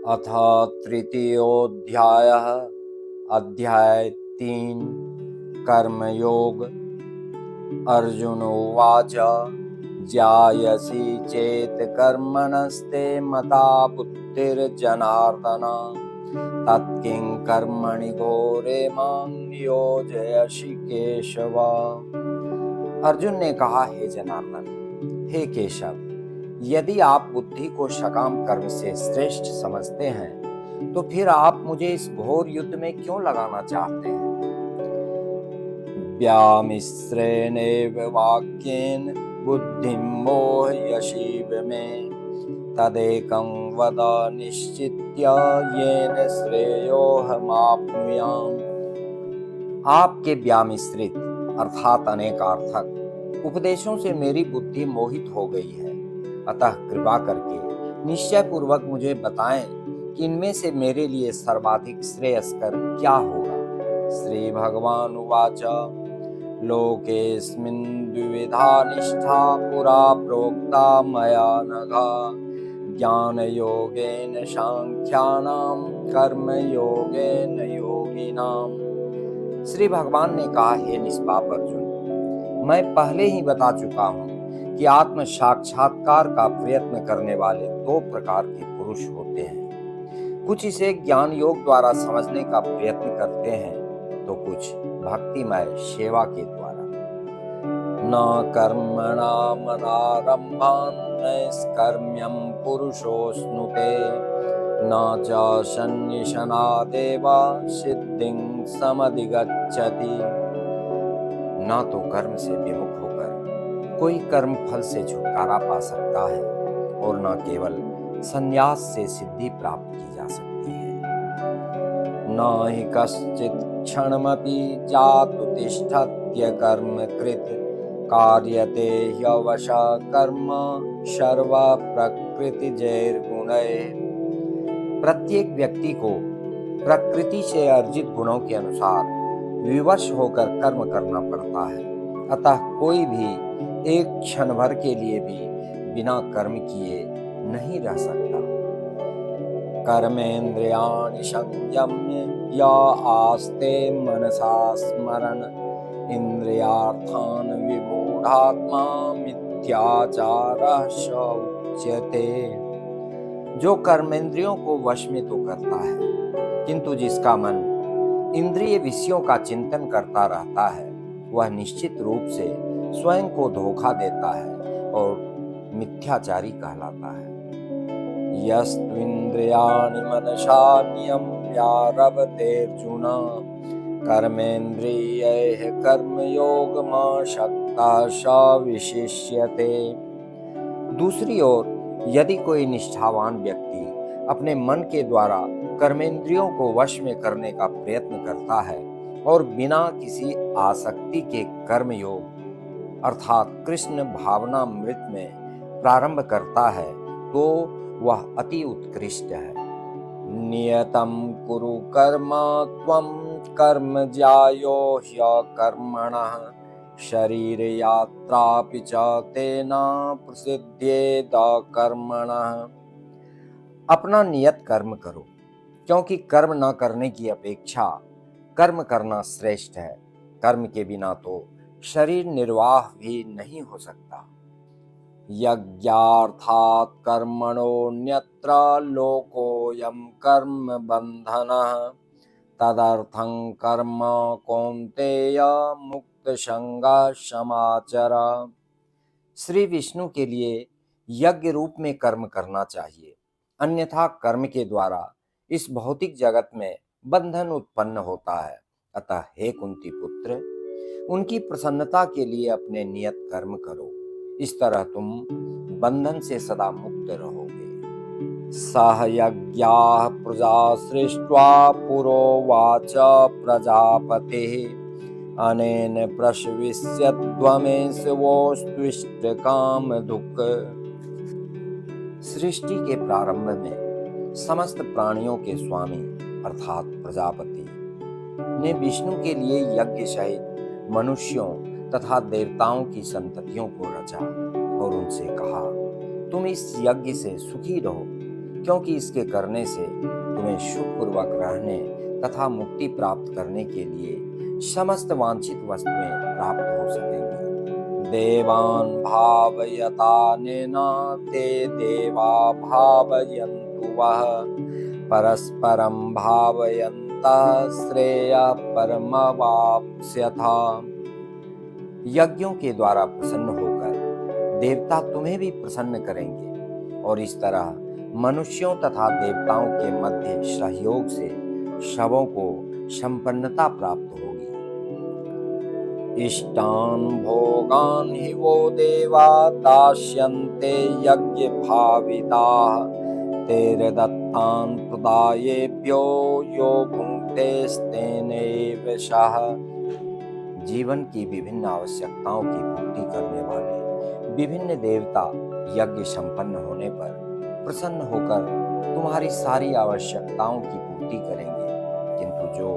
अथ तृतीयोऽध्यायः। अध्याय 3 कर्मयोग। अर्जुन उवाच ज्यायसि चेत् कर्मणस्ते मता बुद्धिर्जनार्दन तत्किं कर्मणि घोरे मां नियोजयसि केशव। अर्जुन ने कहा, हे जनार्दन, हे केशव, यदि आप बुद्धि को सकाम कर्म से श्रेष्ठ समझते हैं तो फिर आप मुझे इस घोर युद्ध में क्यों लगाना चाहते हैं? व्यामिश्रेणेव वाक्येन बुद्धिं मोहयसीव मे तदेकं वद निश्चित्य येन श्रेयोऽहमाप्नुयाम्। आपके व्यामिश्रित अर्थात अनेकार्थक उपदेशों से मेरी बुद्धि मोहित हो गई है, अतः कृपा करके निश्चय पूर्वक मुझे बताएं कि इनमें से मेरे लिए सर्वाधिक श्रेयस्कर क्या होगा। श्री भगवान उवाच लोकेऽस्मिन् द्विविधा निष्ठा पुरा प्रोक्ता मया नघ ज्ञानयोगेन सांख्यानां कर्मयोगेन योगिनाम्। श्री भगवान ने कहा, हे निष्पाप अर्जुन, मैं पहले ही बता चुका हूँ कि आत्म साक्षात्कार का प्रयत्न करने वाले दो प्रकार के पुरुष होते हैं। कुछ इसे ज्ञान योग द्वारा समझने का प्रयत्न करते हैं तो कुछ भक्तिमय सेवा के द्वारा। न कर्मणामनारम्भान् नैष्कर्म्यं पुरुषोऽश्नुते न च सन्निशनादेव सिद्धिं समधिगच्छति। न तो कर्म से विमुख होकर कोई कर्म फल से छुटकारा पा सकता है और न केवल संन्यास से सिद्धि प्राप्त की जा सकती है। न हि कश्चित् क्षणमपि जातु तिष्ठत्य कर्म कृत कार्यते ह्यवशः कर्म सर्व प्रकृतिजैर्गुणैः। प्रत्येक व्यक्ति को प्रकृति से अर्जित गुणों के अनुसार विवश होकर कर्म करना पड़ता है, अतः कोई भी एक क्षण भर के लिए भी बिना कर्म किए नहीं रह सकता। कर्मेन्द्रियाणि संयम्य या आस्ते मनसा स्मरन् इंद्रियार्थान् विमूढ़ात्मा मिथ्याचारः स उच्यते। जो कर्मेंद्रियों को वश में तो करता है, किंतु जिसका मन इंद्रिय विषयों का चिंतन करता रहता है वह निश्चित रूप से स्वयं को धोखा देता है और मिथ्याचारी कहलाता है। यस्त्विन्द्रियाणि मनसा नियम्यारभतेऽर्जुन कर्मेन्द्रियैः कर्मयोगमासक्तः स विशिष्यते। दूसरी ओर यदि कोई निष्ठावान व्यक्ति अपने मन के द्वारा कर्मेंद्रियों को वश में करने का प्रयत्न करता है और बिना किसी आसक्ति के कर्मयोग अर्थात कृष्ण भावनामृत में प्रारंभ करता है तो वह अति उत्कृष्ट है। नियतं कुरु कर्म त्वं कर्म ज्यायो ह्यकर्मणः शरीर यात्रापि च तेन प्रसिद्ध्येद कर्मणः। अपना नियत कर्म करो, क्योंकि कर्म न करने की अपेक्षा कर्म करना श्रेष्ठ है। कर्म के बिना तो शरीर निर्वाह भी नहीं हो सकता। यज्ञार्थात् कर्मणोऽन्यत्र लोकोऽयं कर्म बन्धनः तदर्थं कर्म कौन्तेय मुक्त संगः समाचर। श्री विष्णु के लिए यज्ञ रूप में कर्म करना चाहिए, अन्यथा कर्म के द्वारा इस भौतिक जगत में बंधन उत्पन्न होता है। अतः हे कुंती पुत्र, उनकी प्रसन्नता के लिए अपने नियत कर्म करो, इस तरह तुम बंधन से सदा मुक्त रहोगे। सह यज्ञाः प्रजा सृष्ट्वा पुरोवाच प्रजापतिः अनेन प्रशविष्यध्वमेशवोस्त्विष्टकामधुक्। सृष्टि के प्रारंभ में समस्त प्राणियों के स्वामी अर्थात प्रजापति ने विष्णु के लिए यज्ञ सहित मनुष्यों तथा देवताओं की संततियों को रचा और उनसे कहा, तुम इस यज्ञ से सुखी रहो क्योंकि इसके करने से तुम्हें सुखपूर्वक रहने तथा मुक्ति प्राप्त करने के लिए समस्त वांछित वस्तुएं प्राप्त हो सकेंगी। देवान् भावयतानेन ते देवा भावयन्तु वः परस्परं भावयन्तः श्रेयः परमवाप्स्यथा। यज्ञों के द्वारा प्रसन्न होकर देवता तुम्हें भी प्रसन्न करेंगे और इस तरह मनुष्यों तथा देवताओं के मध्य सहयोग से शवों को संपन्नता प्राप्त होगी। इष्टान् भोगान् हि वो देवा दास्यन्ते यज्ञ भाविताः तेरदत्तान् प्रदायेभ्यो यो भुङ्क्तेस्तेनैव सः। जीवन की विभिन्न आवश्यकताओं की पूर्ति करने वाले विभिन्न देवता यज्ञ संपन्न होने पर प्रसन्न होकर तुम्हारी सारी आवश्यकताओं की पूर्ति करेंगे, किंतु जो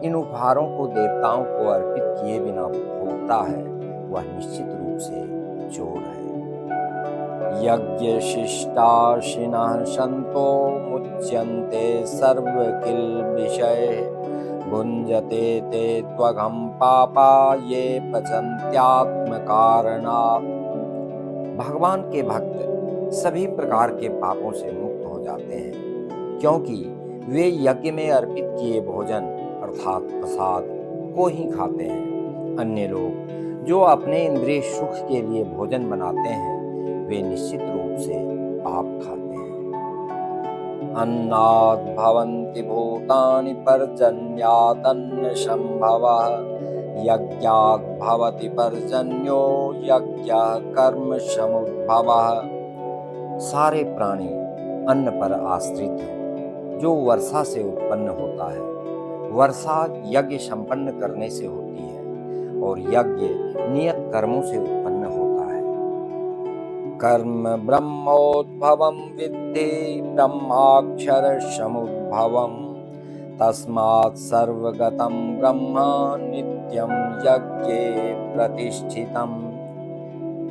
इन उपहारों को देवताओं को अर्पित किए बिना भोगता है वह निश्चित रूप से चोर है। यज्ञ शिष्टाशिनः संतो मुच्यन्ते सर्व किल विषय भुञ्जते ते त्वघं पापा ये पचन्त्यात्म कारणात्। भगवान के भक्त सभी प्रकार के पापों से मुक्त हो जाते हैं, क्योंकि वे यज्ञ में अर्पित किए भोजन अर्थात प्रसाद को ही खाते हैं। अन्य लोग जो अपने इंद्रिय सुख के लिए भोजन बनाते हैं वे निश्चित रूप से पाप खाते हैं। अन्नाद् भवन्ति भूतानि पर्जन्यादन्न संभवः यज्ञाद् भवति पर्जन्यो यज्ञः कर्म समुद्भवः। सारे प्राणी अन्न पर आश्रित हैं जो वर्षा से उत्पन्न होता है। वर्षा यज्ञ संपन्न करने से होती है और यज्ञ नियत कर्मों से उत्पन्न होता है। कर्म ब्रह्मोद्भवं विद्धि ब्रह्माक्षर समुद्भवम् तस्मात् सर्वगतं ब्रह्म नित्यं यज्ञे प्रतिष्ठितम्।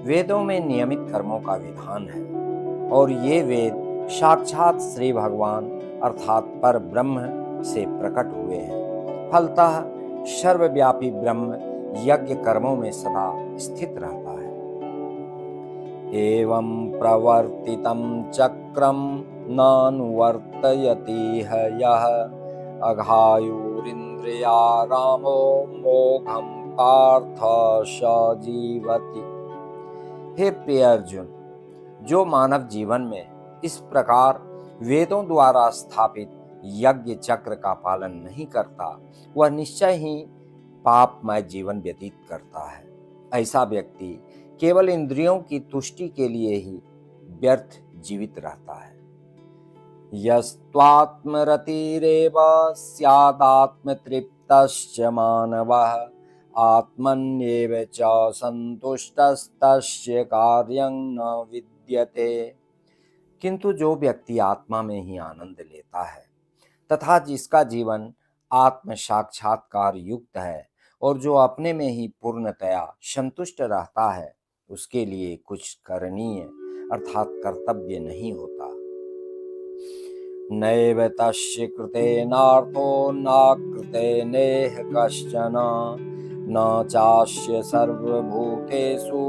वेदों में नियमित कर्मों का विधान है और ये वेद साक्षात श्री भगवान अर्थात पर ब्रह्म से प्रकट हुए हैं। फलतः सर्वव्यापी ब्रह्म यज्ञ कर्मों में सदा स्थित रहता है। एवं प्रवर्तितं चक्रं नानुवर्तयति यः अघायुरिन्द्रियारामो मोघं पार्थ स जीवति। हे प्रिय अर्जुन, जो मानव जीवन में इस प्रकार वेदों द्वारा स्थापित यज्ञ चक्र का पालन नहीं करता वह निश्चय ही पापमय जीवन व्यतीत करता है। ऐसा व्यक्ति केवल इंद्रियों की तुष्टि के लिए ही व्यर्थ जीवित रहता है। यस्त्वात्मरतिरेव स्यादात्मतृप्तश्च मानवः आत्मन्येव च संतुष्टस्तस्य कार्यं न विद्यते। किंतु जो व्यक्ति आत्मा में ही आनंद लेता है तथा जिसका जीवन आत्म साक्षात्कार युक्त है और जो अपने में ही पूर्णतया संतुष्ट रहता है उसके लिए कुछ करणीय अर्थात कर्तव्य नहीं होता। नैव तस्य कृतेनार्थो न कृतेनेह कश्चन न चास्य सर्वभूतेषु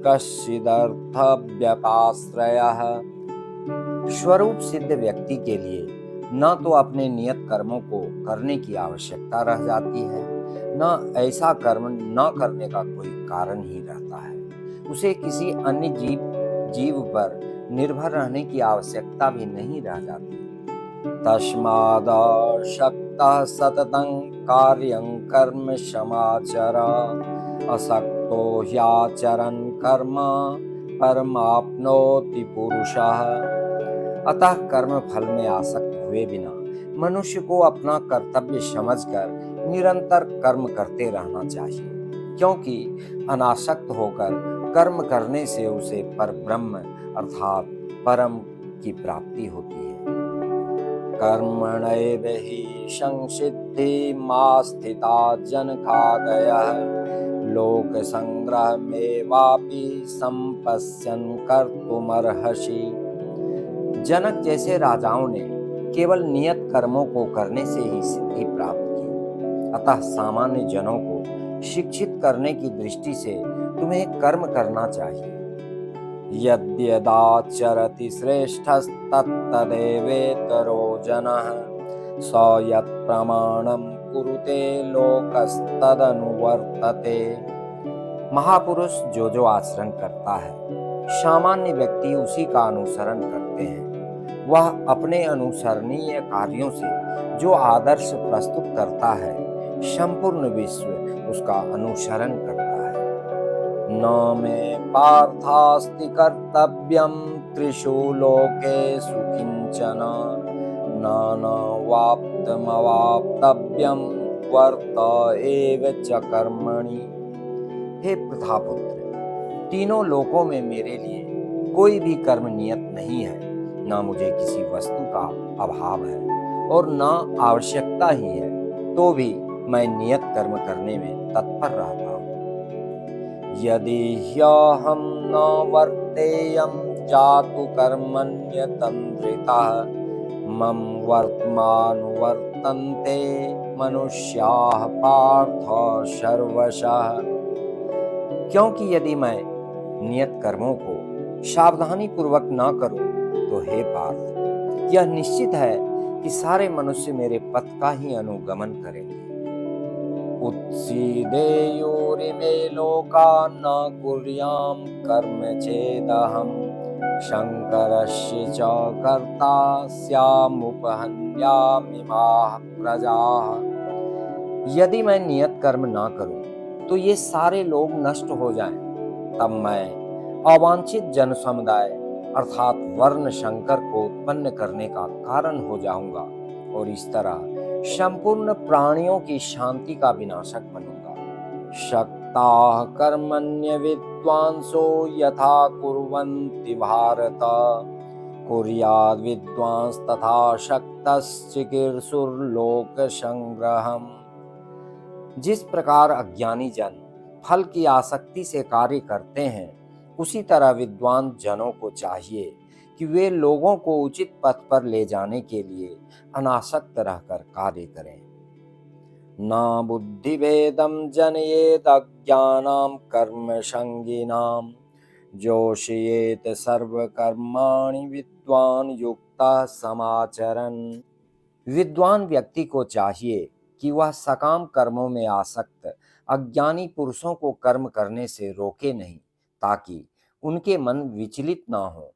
कश्चिदर्थ व्यपाश्रयः। स्वरूप सिद्ध व्यक्ति के लिए न तो अपने नियत कर्मों को करने की आवश्यकता रह जाती है, न ऐसा कर्म न करने का कोई कारण ही रहता है। उसे किसी अन्य जीव पर निर्भर रहने की आवश्यकता भी नहीं रह जाती। तस्मादशक्तः सततं कार्यं कर्म समाचर असक्तो ह्याचरन् कर्म परमाप्नोति पुरुषः। अतः कर्म फल में आसक्त हुए बिना मनुष्य को अपना कर्तव्य समझकर निरंतर कर्म करते रहना चाहिए, क्योंकि अनासक्त होकर कर्म करने से उसे पर ब्रह्म अर्थात परम की प्राप्ति होती है। कर्मणैव हि संसिद्धिमास्थिता जनकादयः लोक संग्रहमेवापि संपश्यन् कर्तुमर्हसि। जनक जैसे राजाओं ने केवल नियत कर्मों को करने से ही सिद्धि प्राप्त की। अतः सामान्य जनों को शिक्षित करने की दृष्टि से तुम्हें कर्म करना चाहिए। यद्यदाचरति श्रेष्ठस्तत्तदेवेतरो जनः स यत् प्रमाणं कुरुते लोकस्तदनुवर्तते। महापुरुष जो जो आचरण करता है, सामान्य व्यक्ति उसी का अनुसरण करते हैं। वह अपने अनुसरणीय कार्यों से जो आदर्श प्रस्तुत करता है, संपूर्ण विश्व उसका अनुसरण करता है। न मे पार्थास्ति कर्तव्यं त्रिषु लोकेषु किंचन नानवाप्तमवाप्तव्यं वर्त एव च कर्मणि। हे प्रथापुत्र, तीनों लोकों में मेरे लिए कोई भी कर्म नियत नहीं है। न मुझे किसी वस्तु का अभाव है और न आवश्यकता ही है, तो भी मैं नियत कर्म करने में तत्पर रहता हूँ। यदि ह्यहं न वर्तेयं जातु कर्मण्यतन्द्रितः मम वर्त्मानुवर्तन्ते मनुष्याः पार्थ सर्वशः। क्योंकि यदि मैं नियत कर्मों को सावधानी पूर्वक न करूं, तो हे पार्थ, यह निश्चित है कि सारे मनुष्य मेरे पथ का ही अनुगमन करेंगे। उत्सीदेयुरिमे लोका न कुर्यां कर्म चेदहं शंकरस्य च कर्ता स्यामुपहन्यामिमाः प्रजाः। यदि मैं नियत कर्म न करूं तो ये सारे लोग नष्ट हो जाएं, तब मैं अवांछित जन समुदाय अर्थात वर्ण शंकर को उत्पन्न करने का कारण हो जाऊंगा और इस तरह संपूर्ण प्राणियों की शांति का विनाशक बनूंगा। शक्ताः कर्मण्य विद्वांसो यथा कुर्वन्ति भारत कुर्याद् विद्वांस तथा शक्तश्चिकीर्षुर्लोक संग्रहम्। जिस प्रकार अज्ञानी जन फल की आसक्ति से कार्य करते हैं, उसी तरह विद्वान जनों को चाहिए कि वे लोगों को उचित पथ पर ले जाने के लिए अनासक्त रहकर कार्य करें। न बुद्धिभेदं जनयेत् अज्ञानां कर्मसंगिनां जोषयेत् सर्वकर्माणि विद्वान् युक्तः समाचरन्। विद्वान व्यक्ति को चाहिए कि वह सकाम कर्मों में आसक्त अज्ञानी पुरुषों को कर्म करने से रोके नहीं, ताकि उनके मन विचलित ना हो,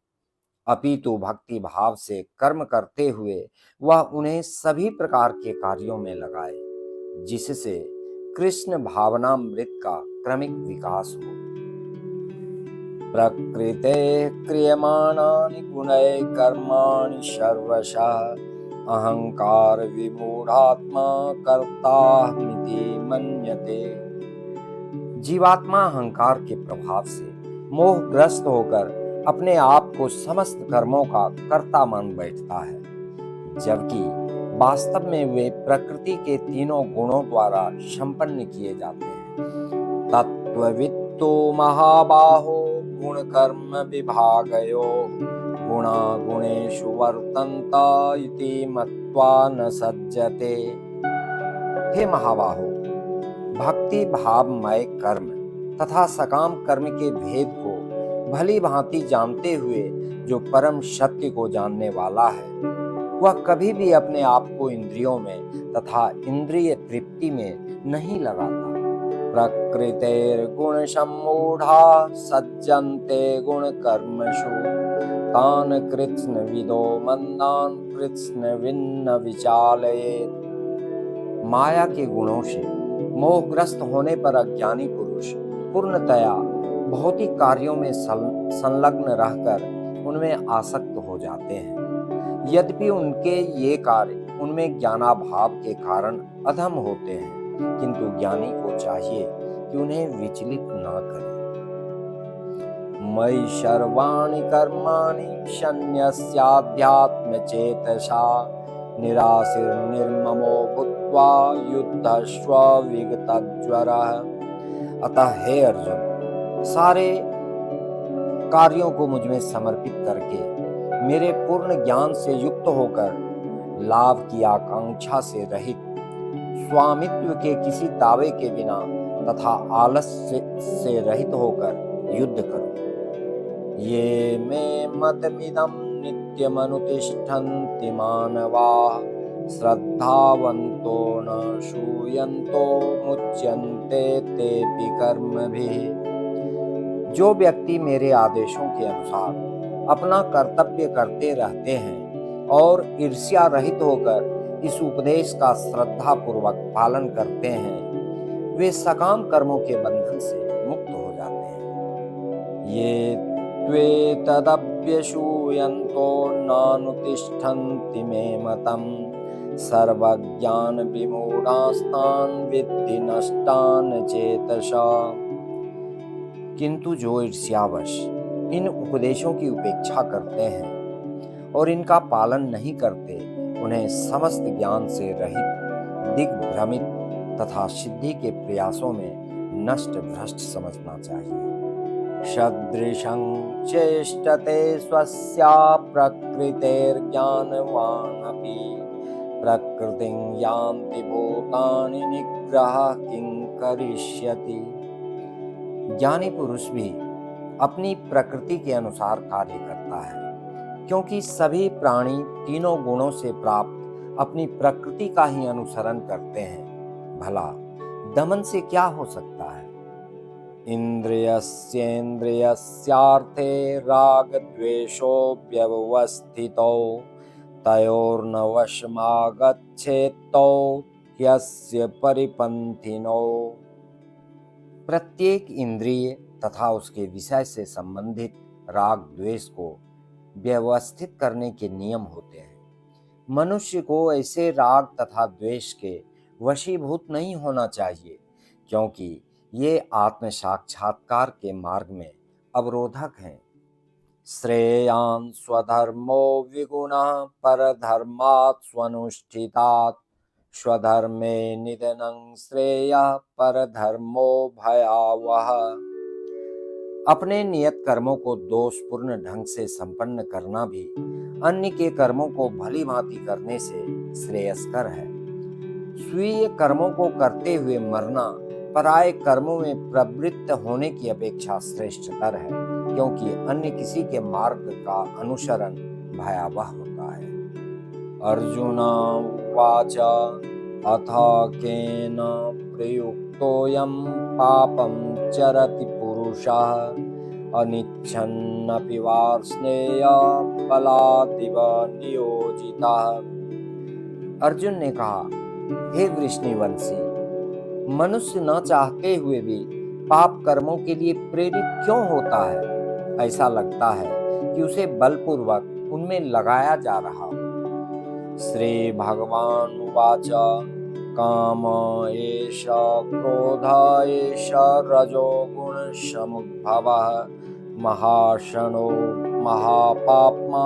अपितु भक्ति भाव से कर्म करते हुए वह उन्हें सभी प्रकार के कार्यों में लगाए, जिससे कृष्ण भावनामृत का क्रमिक विकास हो। प्रकृते क्रियमाणानि गुणैः कर्माणि सर्वशः अहंकार विमूढ़ात्मा कर्ताहमिति मन्यते। जीवात्मा अहंकार के प्रभाव से मोहग्रस्त होकर अपने आप को समस्त कर्मों का कर्ता मान बैठता है, जबकि वास्तव में वे प्रकृति के तीनों गुणों द्वारा संपन्न किए जाते हैं। तत्त्ववित्तो महाबाहो गुण कर्म विभागयो गुणा गुणेषु वर्तन्त इति मत्वा न सज्जते। हे महाबाहो, भक्ति भावमय कर्म तथा सकाम कर्म के भेद को भली भांति जानते हुए जो परम सत्य को जानने वाला है, वह कभी भी अपने आप को इंद्रियों में तथा इंद्रिय तृप्ति में नहीं लगाता। प्रकृतेर्गुण सम्मूढ़ा सज्जन्ते गुण कर्मसु तान कृत्स्न विदो मंदान कृत्स्न विन्न विचालयेत्। माया के गुणों से मोहग्रस्त होने पर अज्ञानी पुरुष पूर्णतया भौतिक कार्यों में संलग्न रहकर उनमें आसक्त हो जाते हैं। यद्यपि उनके ये कार्य उनमें ज्ञानाभाव के कारण अधम होते हैं, किंतु ज्ञानी को चाहिए कि उन्हें विचलित न करे। मयि सर्वाणि कर्माणि सन्न्यस्याध्यात्म चेतसा निराशीर्निर्ममो भूत्वा युद्धस्व विगतज्वरः। अतः हे अर्जुन, सारे कार्यों को मुझ में समर्पित करके मेरे पूर्ण ज्ञान से युक्त होकर लाभ की आकांक्षा से रहित, स्वामित्व के किसी दावे के बिना तथा आलस्य से रहित होकर युद्ध करो। ये मे मतमिदं नित्यमनुतिष्ठन्ति मानवाः श्रद्धावन्तो न शूयन्तो मुच्यन्ते तेऽपि कर्मभिः। जो व्यक्ति मेरे आदेशों के अनुसार अपना कर्तव्य करते रहते हैं और ईर्ष्या रहित होकर इस उपदेश का श्रद्धा पूर्वक पालन करते हैं, वे सकाम कर्मों के बंधन से मुक्त हो जाते हैं। ये त्वेतदप्यशूयन्तो नानुतिष्ठन्ति मे मतम् सर्वज्ञान विमूढास्तान् विद्धि नष्टान् चेतसा। किंतु जो ईर्ष्यावश इन उपदेशों की उपेक्षा करते हैं और इनका पालन नहीं करते, उन्हें समस्त ज्ञान से रहित, दिग्भ्रमित तथा सिद्धि के प्रयासों में नष्ट भ्रष्ट समझना चाहिए। सदृशं चेष्टते स्वस्या प्रकृतेर्ज्ञानवानपि प्रकृतिं यान्ति भूतानि निग्रहः किं करिष्यति। ज्ञानी पुरुष भी अपनी प्रकृति के अनुसार कार्य करता है, क्योंकि सभी प्राणी तीनों गुणों से प्राप्त अपनी प्रकृति का ही अनुसरण करते हैं। भला दमन से क्या हो सकता है? इंद्रियस्येन्द्रियस्यार्थे राग द्वेषो व्यवस्थितौ तयोर्न वशमागच्छेत्तौ ह्यस्य परिपन्थिनौ। प्रत्येक इंद्रिय तथा उसके विषय से संबंधित राग द्वेष को व्यवस्थित करने के नियम होते हैं। मनुष्य को ऐसे राग तथा द्वेष के वशीभूत नहीं होना चाहिए, क्योंकि ये आत्म साक्षात्कार के मार्ग में अवरोधक हैं। श्रेयान् स्वधर्मो विगुणः परधर्मात् स्वनुष्ठितात् स्वधर्मे निधनं श्रेयः परधर्मो भयावह। अपने नियत कर्मों को दोषपूर्ण ढंग से संपन्न करना भी अन्य के कर्मों को भली भांति करने से श्रेयस्कर है। स्वीय कर्मों को करते हुए मरना पराये कर्मों में प्रवृत्त होने की अपेक्षा श्रेष्ठतर है, क्योंकि अन्य किसी के मार्ग का अनुसरण भयावह होता है। अर्जुन उवाच अथ केन प्रयुक्तोऽयं पापं चरति पुरुषः अनिच्छन्नपि वार्ष्णेय बलादिव नियोजितः। अर्जुन ने कहा, हे वृष्णिवंशी, मनुष्य न चाहते हुए भी पाप कर्मों के लिए प्रेरित क्यों होता है? ऐसा लगता है कि उसे बलपूर्वक उनमें लगाया जा रहा हो। श्री भगवान उवाच काम एष क्रोध एष रजोगुण समुद्भवः महाशनो महापाप्मा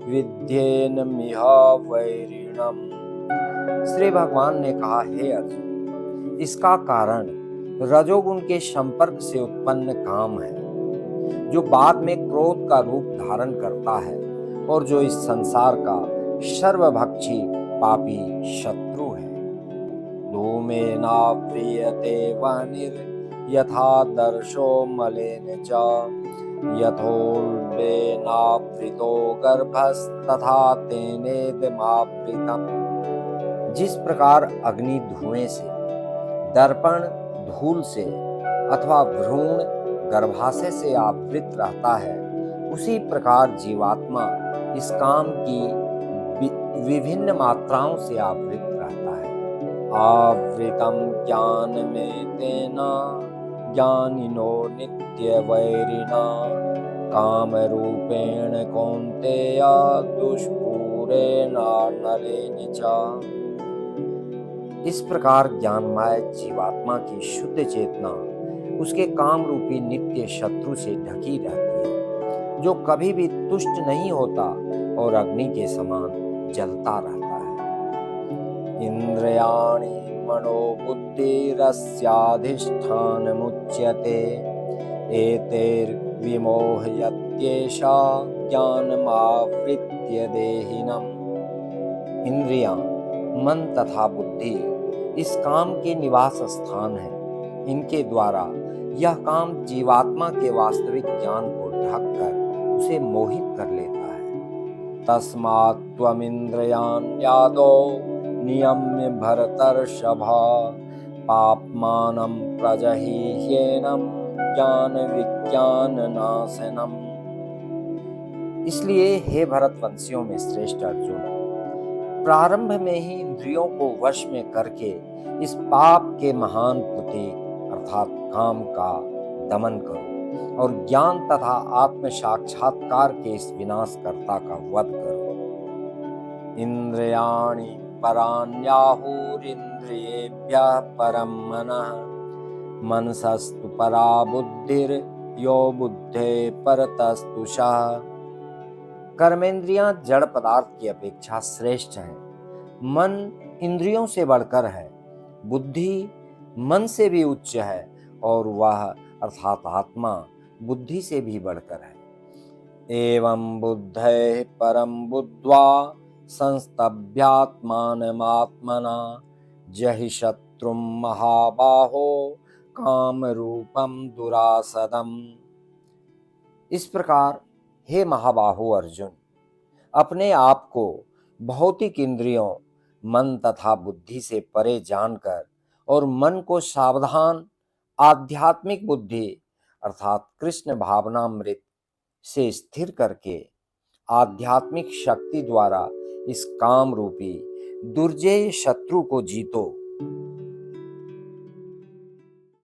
विद्येनमिह वैरिणम्। श्री भगवान ने कहा, हे अर्जुन, इसका कारण रजोगुण के संपर्क से उत्पन्न काम है, जो बाद में क्रोध का रूप धारण करता है और जो इस संसार का सर्वभक्षी पापी शत्रु है। धूमेनाव्रियते वह्निर्यथा दर्शो मलेन च यथोल्बेनावृतो गर्भस्तथा तेनेदमावृतम्। जिस प्रकार अग्नि धुएं से, दर्पण धूल से अथवा भ्रूण गर्भाशय से आवृत रहता है, उसी प्रकार जीवात्मा इस काम की विभिन्न मात्राओं से आवृत रहता है। आवृतम ज्ञान में तेना ज्ञानिनो नित्य वैरिणा काम रूपेण कौन्तेय दुष्पूरेण नलेन च। इस प्रकार ज्ञानमय जीवात्मा की शुद्ध चेतना उसके काम रूपी नित्य शत्रु से ढकी रहती है, जो कभी भी तुष्ट नहीं होता और अग्नि के समान जलता रहता है। इंद्रियाणि मनोबुद्धिरस्याधिष्ठानमुच्यते एतैर्विमोहयत्येषा ज्ञानमावृत्य देहिनम्। इंद्रियां, मन तथा बुद्धि इस काम के निवास स्थान है। इनके द्वारा यह काम जीवात्मा के वास्तविक ज्ञान को ढककर उसे मोहित कर लेता है। तस्मात् त्वमिन्द्रियान् यादो नियम्य भरतर्षभ, पाप्मानं प्रजह्येनं ज्ञान विज्ञान नाशनम्। इसलिए हे भरतवंशियों में श्रेष्ठ अर्जुन, प्रारंभ में ही इंद्रियों को वश में करके इस पाप के महान प्रतीक अर्थात काम का दमन करो और ज्ञान तथा आत्म साक्षात्कार के इस विनाशकर्ता का वध करो। इंद्रियाणि पराण्याहुरिन्द्रियेभ्यः परं मनः, मनसस्तु परा बुद्धिर यो बुद्धे परतस्तु सः। कर्मेंद्रियां जड़ पदार्थ की अपेक्षा श्रेष्ठ हैं। मन इंद्रियों से बढ़कर है, बुद्धि मन से भी उच्च है और वह अर्थात आत्मा बुद्धि से भी बढ़कर है। एवं बुद्धे परम बुद्ध्वा संस्तभ्यात्मानमात्मना, जहि शत्रुं महाबाहो काम रूपम दुरासदम। इस प्रकार हे महाबाहो अर्जुन, अपने आप को भौतिक इंद्रियों, मन तथा बुद्धि से परे जानकर और मन को सावधान आध्यात्मिक बुद्धि अर्थात कृष्ण भावनामृत से स्थिर करके आध्यात्मिक शक्ति द्वारा इस काम रूपी दुर्जय शत्रु को जीतो।